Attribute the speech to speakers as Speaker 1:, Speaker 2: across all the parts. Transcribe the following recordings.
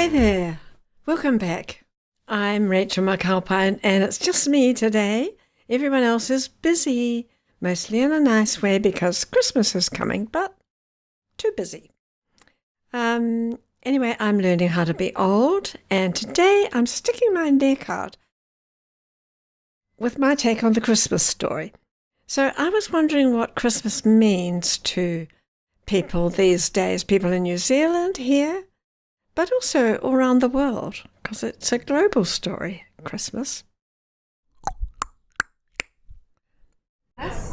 Speaker 1: Hi there. Welcome back. I'm Rachel McAlpine and it's just me today. Everyone else is busy, mostly in a nice way because Christmas is coming, but too busy. Anyway, I'm learning how to be old and today I'm sticking my neck out with my take on the Christmas story. So I was wondering what Christmas means to people these days, people in New Zealand here, but also around the world, because it's a global story, Christmas.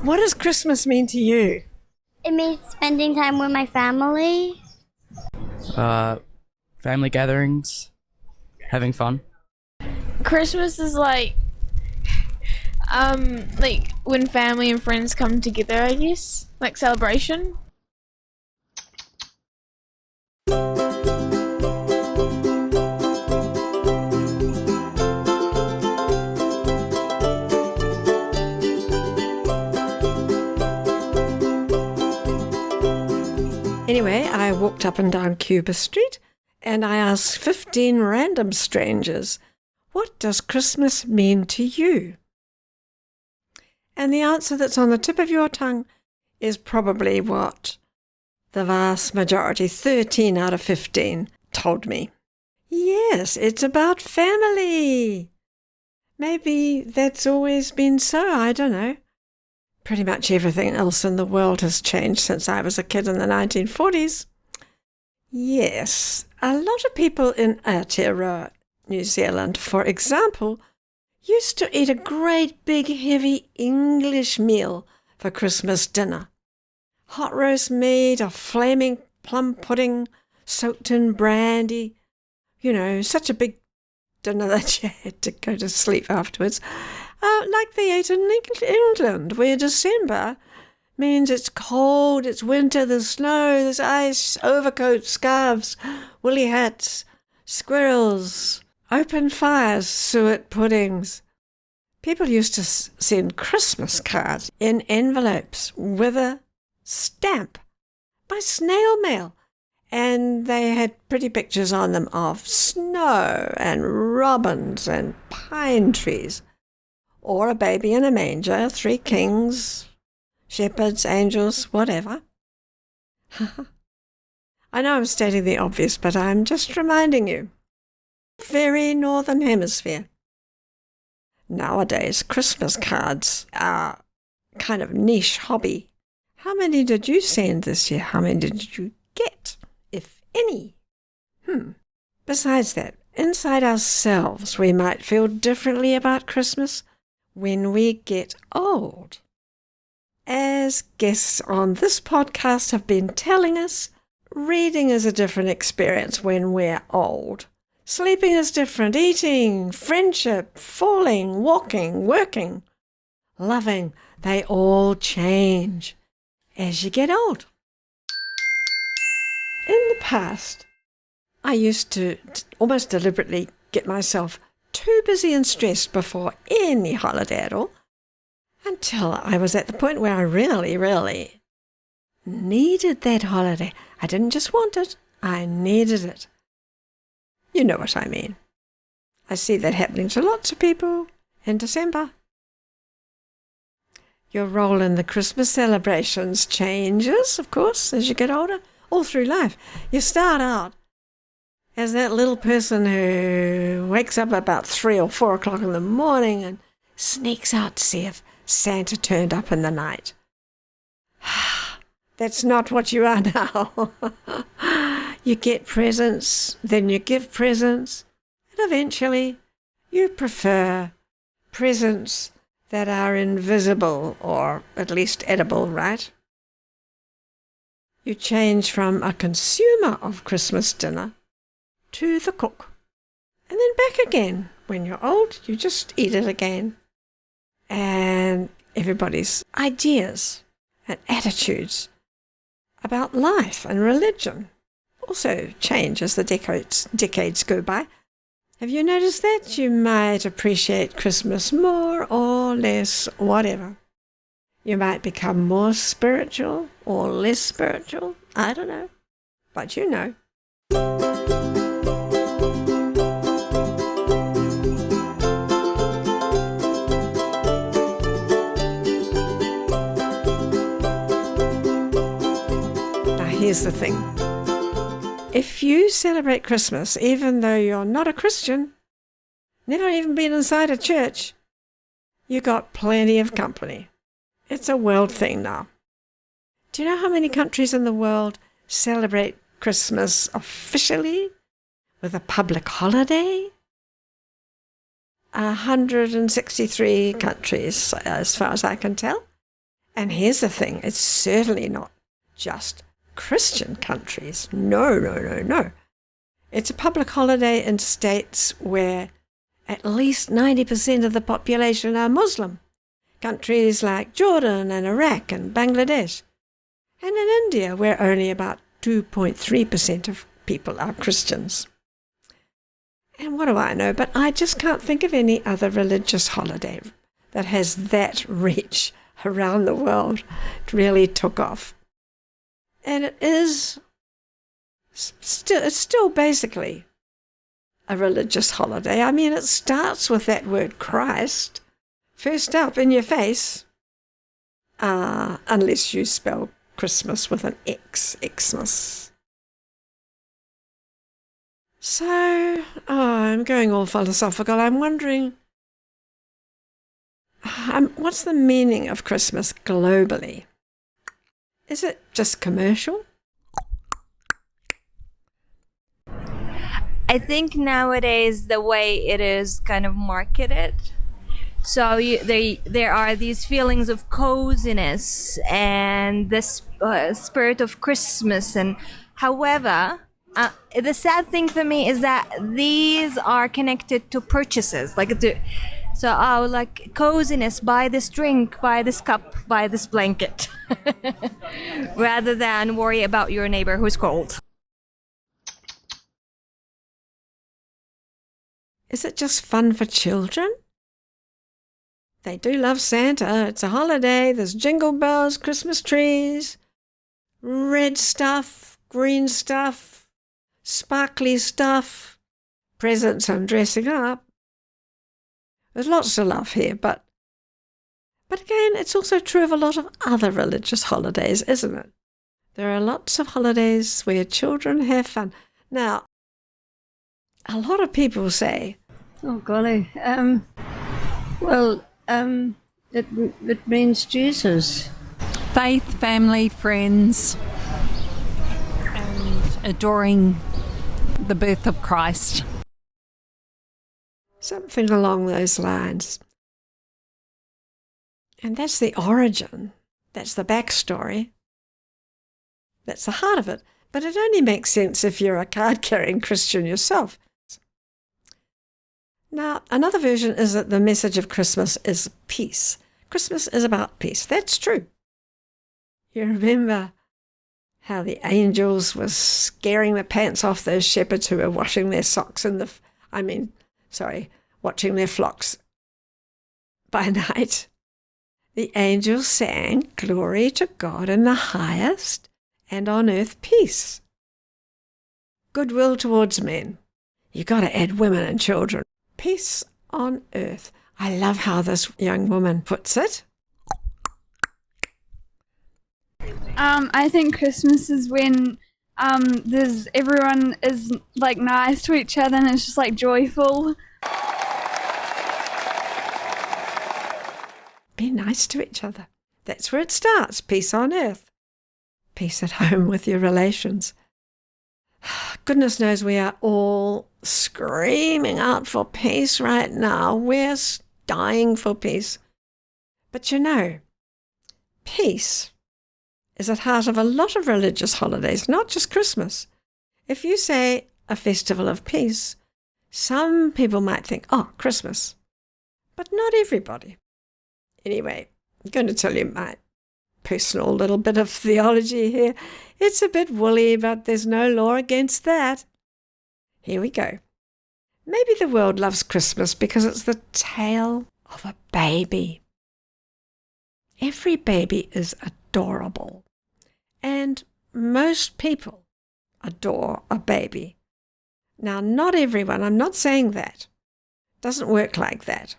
Speaker 1: What does Christmas mean to you?
Speaker 2: It means spending time with my family.
Speaker 3: Family gatherings, having fun.
Speaker 4: Christmas is like when family and friends come together, I guess. Like celebration.
Speaker 1: Anyway, I walked up and down Cuba Street and I asked 15 random strangers, what does Christmas mean to you? And the answer that's on the tip of your tongue is probably what the vast majority, 13 out of 15, told me. Yes, it's about family. Maybe that's always been so, I don't know. Pretty much everything else in the world has changed since I was a kid in the 1940s. Yes, a lot of people in Aotearoa, New Zealand, for example, used to eat a great big heavy English meal for Christmas dinner. Hot roast meat, a flaming plum pudding soaked in brandy. You know, such a big dinner that you had to go to sleep afterwards. Like they ate in England, where December means it's cold, it's winter, there's snow, there's ice, overcoats, scarves, woolly hats, squirrels, open fires, suet puddings. People used to send Christmas cards in envelopes with a stamp by snail mail, and they had pretty pictures on them of snow and robins and pine trees. Or a baby in a manger, 3 kings, shepherds, angels, whatever. I know I'm stating the obvious, but I'm just reminding you. Very northern hemisphere. Nowadays, Christmas cards are kind of niche hobby. How many did you send this year? How many did you get, if any? Besides that, inside ourselves, we might feel differently about Christmas when we get old. As guests on this podcast have been telling us, reading is a different experience when we're old. Sleeping is different, eating, friendship, falling, walking, working, loving, they all change as you get old. In the past, I used to almost deliberately get myself too busy and stressed before any holiday at all, until I was at the point where I really needed that holiday. I didn't just want it, I needed it. You know what I mean. I see that happening to lots of people in December. Your role in the Christmas celebrations changes, of course, as you get older, all through life. You start out as that little person who wakes up about 3 or 4 o'clock in the morning and sneaks out to see if Santa turned up in the night. That's not what you are now. You get presents, then you give presents, and eventually you prefer presents that are invisible or at least edible, right? You change from a consumer of Christmas dinner to the cook, and then back again. When you're old, you just eat it again. And everybody's ideas and attitudes about life and religion also change as the decades go by. Have you noticed that? You might appreciate Christmas more or less, whatever. You might become more spiritual or less spiritual. I don't know. But you know. here's the thing. If you celebrate Christmas, even though you're not a Christian, never even been inside a church, you got plenty of company. It's a world thing now. Do you know how many countries in the world celebrate Christmas officially with a public holiday? 163 countries, as far as I can tell. And here's the thing, it's certainly not just Christian countries. No. It's a public holiday in states where at least 90% of the population are Muslim. Countries like Jordan and Iraq and Bangladesh. And in India, where only about 2.3% of people are Christians. And what do I know? But I just can't think of any other religious holiday that has that reach around the world. It really took off. And it's still basically a religious holiday. I mean, it starts with that word Christ, first up in your face, unless you spell Christmas with an X, Xmas. So, I'm going all philosophical. I'm wondering, what's the meaning of Christmas globally? Is it just commercial?
Speaker 5: I think nowadays the way it is kind of marketed, so there are these feelings of coziness and the spirit of Christmas. And however, the sad thing for me is that these are connected to purchases, like coziness, buy this drink, buy this cup, buy this blanket, rather than worry about your neighbor who's cold.
Speaker 1: Is it just fun for children? They do love Santa. It's a holiday. There's jingle bells, Christmas trees, red stuff, green stuff, sparkly stuff, presents and dressing up. There's lots to love here, but again, it's also true of a lot of other religious holidays, isn't it? There are lots of holidays where children have fun. Now, a lot of people say,
Speaker 6: oh golly, it means Jesus.
Speaker 7: Faith, family, friends, and adoring the birth of Christ.
Speaker 1: something along those lines. And that's the origin. That's the backstory. That's the heart of it. But it only makes sense if you're a card-carrying Christian yourself. Now, another version is that the message of Christmas is peace. Christmas is about peace. That's true. You remember how the angels were scaring the pants off those shepherds who were washing their socks watching their flocks by night. The angels sang, "Glory to God in the highest, and on earth peace." Goodwill towards men. You got to add women and children. Peace on earth. I love how this young woman puts it.
Speaker 4: I think Christmas is when everyone is like nice to each other and it's just like joyful.
Speaker 1: Be nice to each other. That's where it starts. Peace on earth. Peace at home with your relations. Goodness knows we are all screaming out for peace right now. We're dying for peace. But you know, peace is at heart of a lot of religious holidays, not just Christmas. If you say a festival of peace, some people might think, oh, Christmas. But not everybody. Anyway, I'm going to tell you my personal little bit of theology here. It's a bit woolly, but there's no law against that. Here we go. Maybe the world loves Christmas because it's the tale of a baby. Every baby is adorable, and most people adore a baby. Now, not everyone, I'm not saying that. It doesn't work like that.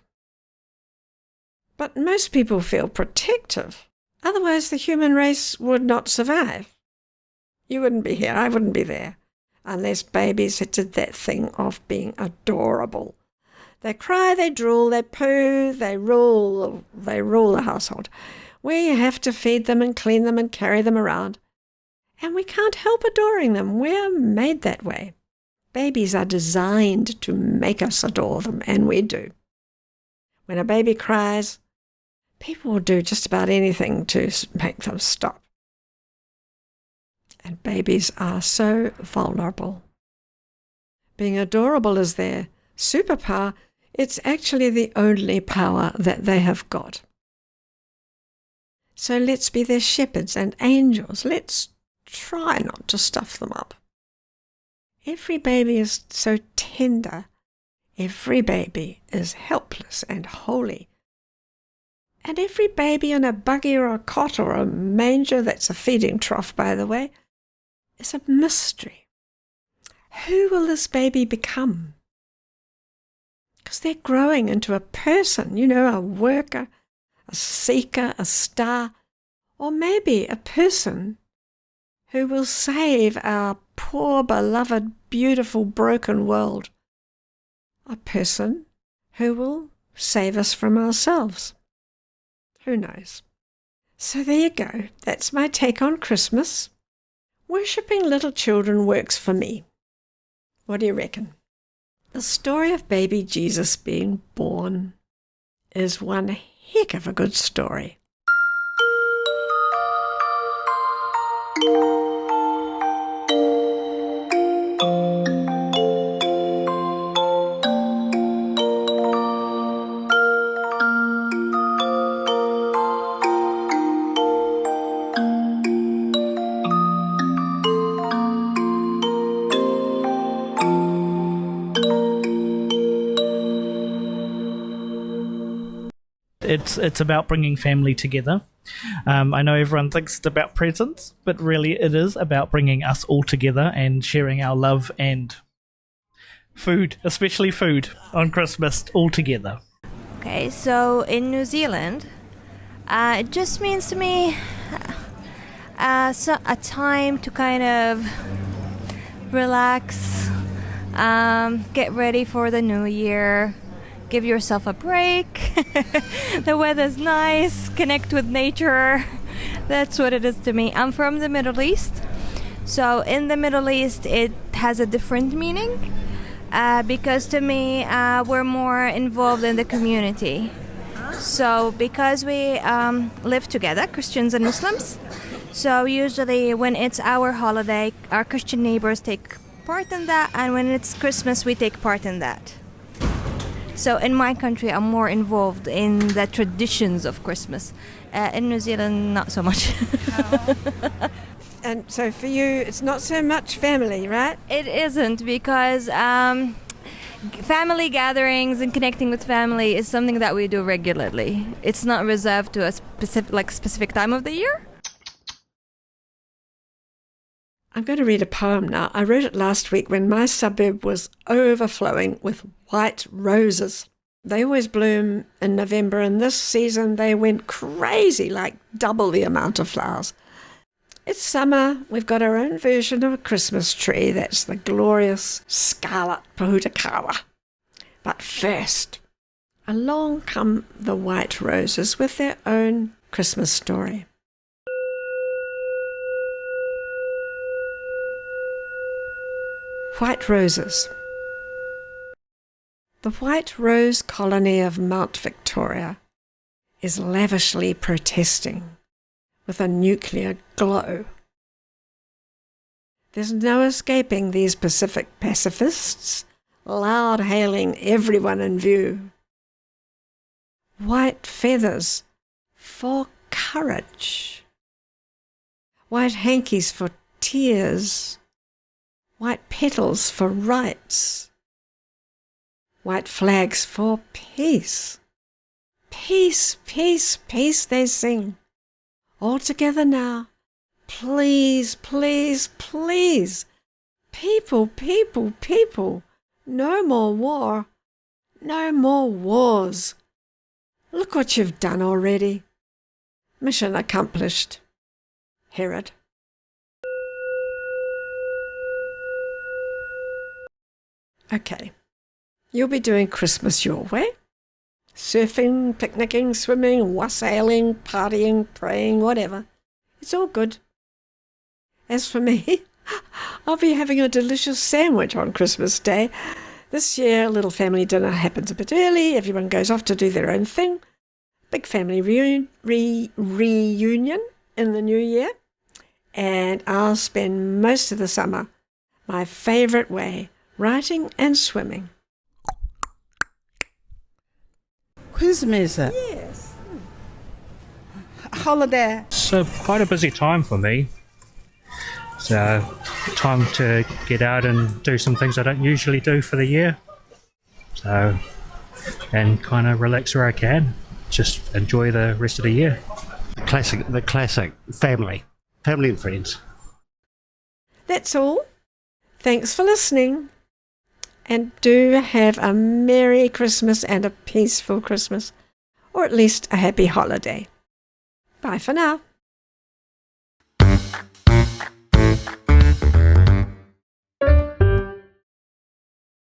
Speaker 1: But most people feel protective. Otherwise, the human race would not survive. You wouldn't be here. I wouldn't be there unless babies had did that thing of being adorable. They cry, they drool, they poo, they rule the household. We have to feed them and clean them and carry them around. And we can't help adoring them. We're made that way. Babies are designed to make us adore them, and we do. When a baby cries, people will do just about anything to make them stop. And babies are so vulnerable. Being adorable is their superpower. It's actually the only power that they have got. So let's be their shepherds and angels. Let's try not to stuff them up. Every baby is so tender. Every baby is helpless and holy. And every baby in a buggy or a cot or a manger, that's a feeding trough, by the way, is a mystery. Who will this baby become? Because they're growing into a person, a worker, a seeker, a star, or maybe a person who will save our poor, beloved, beautiful, broken world. A person who will save us from ourselves. Who knows? So there you go. That's my take on Christmas. Worshipping little children works for me. What do you reckon? The story of baby Jesus being born is one heck of a good story.
Speaker 8: It's about bringing family together. I know everyone thinks it's about presents, but really it is about bringing us all together and sharing our love and food, especially food on Christmas, all together.
Speaker 5: Okay, so in New Zealand, it just means to me a time to kind of relax, get ready for the new year, give yourself a break. The weather's nice, connect with nature. That's what it is to me. I'm from the Middle East, so in the Middle East it has a different meaning because to me we're more involved in the community. So because we live together, Christians and Muslims, so usually when it's our holiday, our Christian neighbors take part in that, and when it's Christmas, we take part in that. So in my country, I'm more involved in the traditions of Christmas. In New Zealand, not so much.
Speaker 1: And so for you, it's not so much family, right?
Speaker 5: It isn't, because family gatherings and connecting with family is something that we do regularly. It's not reserved to a specific time of the year.
Speaker 1: I'm going to read a poem now. I wrote it last week when my suburb was overflowing with white roses. They always bloom in November, and this season they went crazy, like double the amount of flowers. It's summer. We've got our own version of a Christmas tree. That's the glorious scarlet pohutakawa. But first, along come the white roses with their own Christmas story. White roses. The white rose colony of Mount Victoria is lavishly protesting with a nuclear glow. There's no escaping these Pacific pacifists, loud hailing everyone in view. White feathers for courage. White hankies for tears. White petals for rights. White flags for peace. Peace, peace, peace, they sing. All together now. Please, please, please. People, people, people. No more war. No more wars. Look what you've done already. Mission accomplished. Herod. Okay. You'll be doing Christmas your way. Surfing, picnicking, swimming, wassailing, partying, praying, whatever. It's all good. As for me, I'll be having a delicious sandwich on Christmas Day. This year, little family dinner happens a bit early. Everyone goes off to do their own thing. Big family reunion in the new year. And I'll spend most of the summer my favourite way, writing and swimming.
Speaker 9: Christmas.
Speaker 1: Yes.
Speaker 9: Holiday.
Speaker 10: So quite a busy time for me. So time to get out and do some things I don't usually do for the year. So, and kind of relax where I can. Just enjoy the rest of the year.
Speaker 11: The classic family and friends.
Speaker 1: That's all. Thanks for listening. And do have a Merry Christmas and a peaceful Christmas, or at least a happy holiday. Bye for now.